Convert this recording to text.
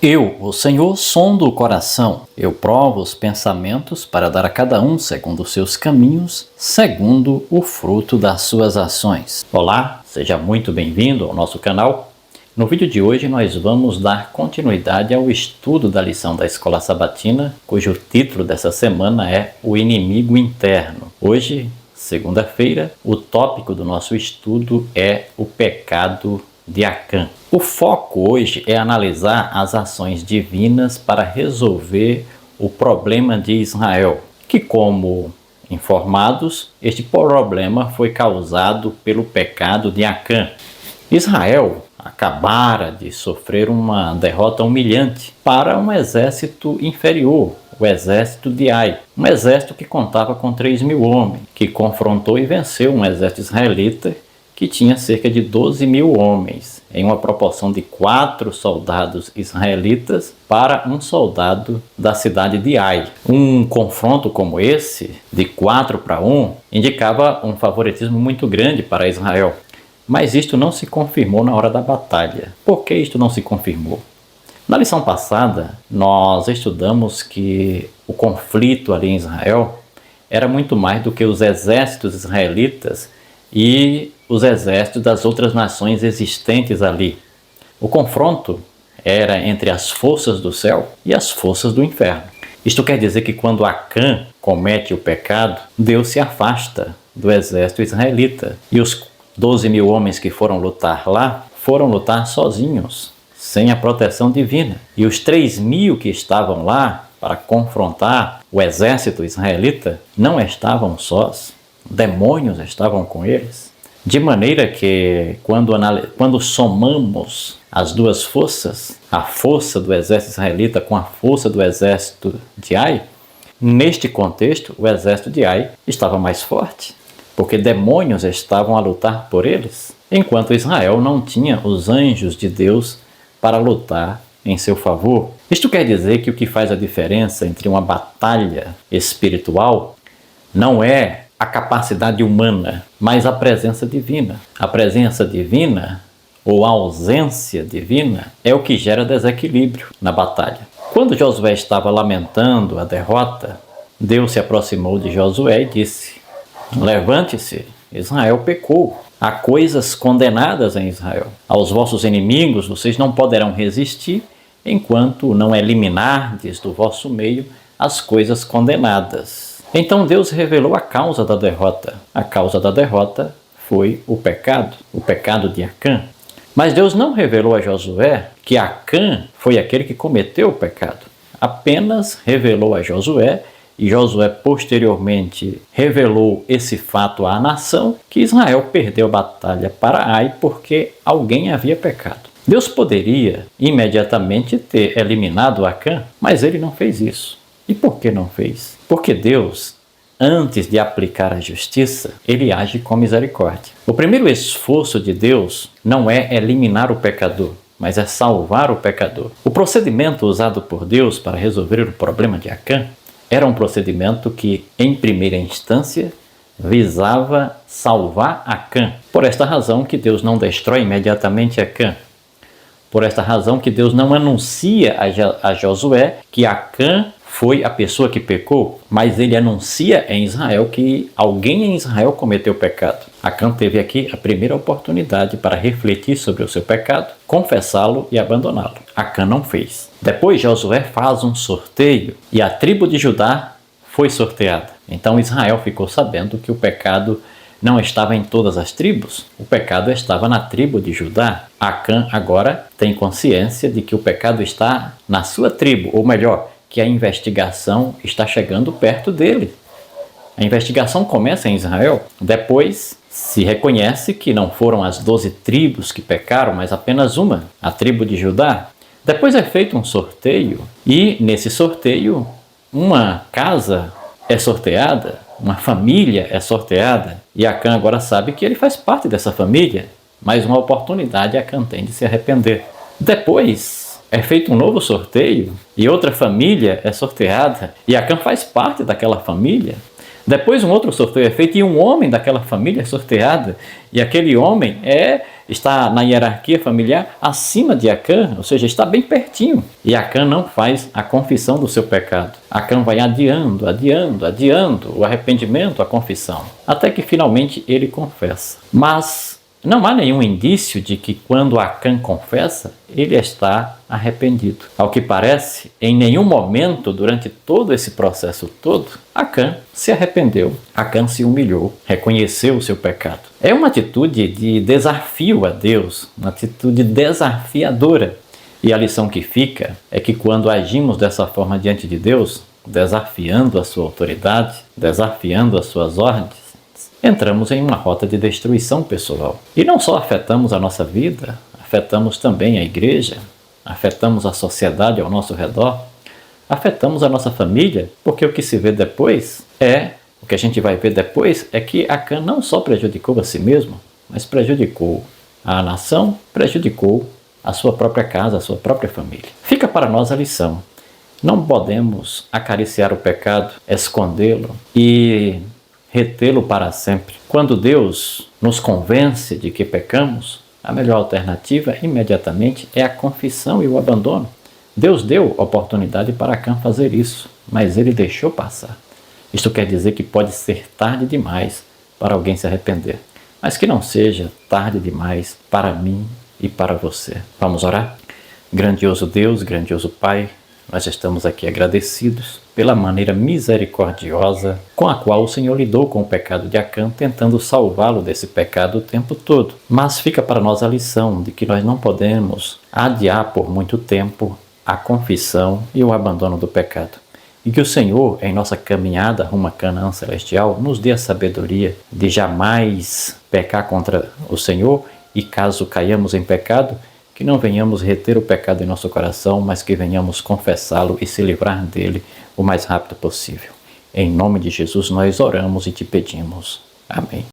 Eu, o Senhor, sondo o coração. Eu provo os pensamentos para dar a cada um segundo os seus caminhos, segundo o fruto das suas ações. Olá, seja muito bem-vindo ao nosso canal. No vídeo de hoje nós vamos dar continuidade ao estudo da lição da Escola Sabatina, cujo título dessa semana é O Inimigo Interno. Hoje, segunda-feira, o tópico do nosso estudo é o pecado de Acã. O foco hoje é analisar as ações divinas para resolver o problema de Israel, que, como informados, este problema foi causado pelo pecado de Acã. Israel acabara de sofrer uma derrota humilhante para um exército inferior, o exército de Ai, um exército que contava com 3.000 homens, que confrontou e venceu um exército israelita que tinha cerca de 12.000 homens, em uma proporção de 4 soldados israelitas para um soldado da cidade de Ai. Um confronto como esse, de 4-1, indicava um favoritismo muito grande para Israel. Mas isto não se confirmou na hora da batalha. Por que isto não se confirmou? Na lição passada, nós estudamos que o conflito ali em Israel era muito mais do que os exércitos israelitas e os exércitos das outras nações existentes ali. O confronto era entre as forças do céu e as forças do inferno. Isto quer dizer que quando Acã comete o pecado, Deus se afasta do exército israelita. E os 12.000 homens que foram lutar lá, foram lutar sozinhos, sem a proteção divina. E os 3.000 que estavam lá para confrontar o exército israelita, não estavam sós. Demônios estavam com eles. De maneira que, quando somamos as duas forças, a força do exército israelita com a força do exército de Ai, neste contexto, o exército de Ai estava mais forte, porque demônios estavam a lutar por eles, enquanto Israel não tinha os anjos de Deus para lutar em seu favor. Isto quer dizer que o que faz a diferença entre uma batalha espiritual não é a capacidade humana, mas a presença divina. A presença divina, ou a ausência divina, é o que gera desequilíbrio na batalha. Quando Josué estava lamentando a derrota, Deus se aproximou de Josué e disse: levante-se, Israel pecou. Há coisas condenadas em Israel. Aos vossos inimigos vocês não poderão resistir, enquanto não eliminardes do vosso meio as coisas condenadas. Então Deus revelou a causa da derrota. A causa da derrota foi o pecado de Acã. Mas Deus não revelou a Josué que Acã foi aquele que cometeu o pecado. Apenas revelou a Josué, e Josué posteriormente revelou esse fato à nação, que Israel perdeu a batalha para Ai porque alguém havia pecado. Deus poderia imediatamente ter eliminado Acã, mas ele não fez isso. E por que não fez? Porque Deus, antes de aplicar a justiça, ele age com misericórdia. O primeiro esforço de Deus não é eliminar o pecador, mas é salvar o pecador. O procedimento usado por Deus para resolver o problema de Acã era um procedimento que, em primeira instância, visava salvar Acã. Por esta razão que Deus não destrói imediatamente Acã. Por esta razão que Deus não anuncia a Josué que Acã foi a pessoa que pecou, mas ele anuncia em Israel que alguém em Israel cometeu pecado. Acã teve aqui a primeira oportunidade para refletir sobre o seu pecado, confessá-lo e abandoná-lo. Acã não fez. Depois Josué faz um sorteio e a tribo de Judá foi sorteada. Então Israel ficou sabendo que o pecado não estava em todas as tribos, o pecado estava na tribo de Judá. Acã agora tem consciência de que o pecado está na sua tribo, ou melhor, que a investigação está chegando perto dele. A investigação começa em Israel. Depois se reconhece que não foram as 12 tribos que pecaram, mas apenas uma, a tribo de Judá. Depois é feito um sorteio e nesse sorteio uma casa é sorteada, uma família é sorteada e Acã agora sabe que ele faz parte dessa família. Mais uma oportunidade Acã tem de se arrepender. Depois é feito um novo sorteio e outra família é sorteada e Acã faz parte daquela família. Depois um outro sorteio é feito e um homem daquela família é sorteado. E aquele homem está na hierarquia familiar acima de Acã, ou seja, está bem pertinho. E Acã não faz a confissão do seu pecado. Acã vai adiando o arrependimento, a confissão, até que finalmente ele confessa. Mas não há nenhum indício de que quando Acã confessa, ele está arrependido. Ao que parece, em nenhum momento durante todo esse processo todo, Acã se arrependeu, Acã se humilhou, reconheceu o seu pecado. É uma atitude de desafio a Deus, uma atitude desafiadora. E a lição que fica é que quando agimos dessa forma diante de Deus, desafiando a sua autoridade, desafiando as suas ordens, entramos em uma rota de destruição pessoal. E não só afetamos a nossa vida, afetamos também a igreja, afetamos a sociedade ao nosso redor, afetamos a nossa família, porque o que se vê depois o que a gente vai ver depois é que Acã não só prejudicou a si mesmo, mas prejudicou a nação, prejudicou a sua própria casa, a sua própria família. Fica para nós a lição. Não podemos acariciar o pecado, escondê-lo e retê-lo para sempre. Quando Deus nos convence de que pecamos, a melhor alternativa imediatamente é a confissão e o abandono. Deus deu oportunidade para Acã fazer isso, mas ele deixou passar. Isto quer dizer que pode ser tarde demais para alguém se arrepender, mas que não seja tarde demais para mim e para você. Vamos orar? Grandioso Deus, grandioso Pai, nós estamos aqui agradecidos pela maneira misericordiosa com a qual o Senhor lidou com o pecado de Acã, tentando salvá-lo desse pecado o tempo todo. Mas fica para nós a lição de que nós não podemos adiar por muito tempo a confissão e o abandono do pecado. E que o Senhor, em nossa caminhada rumo a Canaã celestial, nos dê a sabedoria de jamais pecar contra o Senhor e, caso caiamos em pecado, que não venhamos reter o pecado em nosso coração, mas que venhamos confessá-lo e se livrar dele o mais rápido possível. Em nome de Jesus nós oramos e te pedimos. Amém.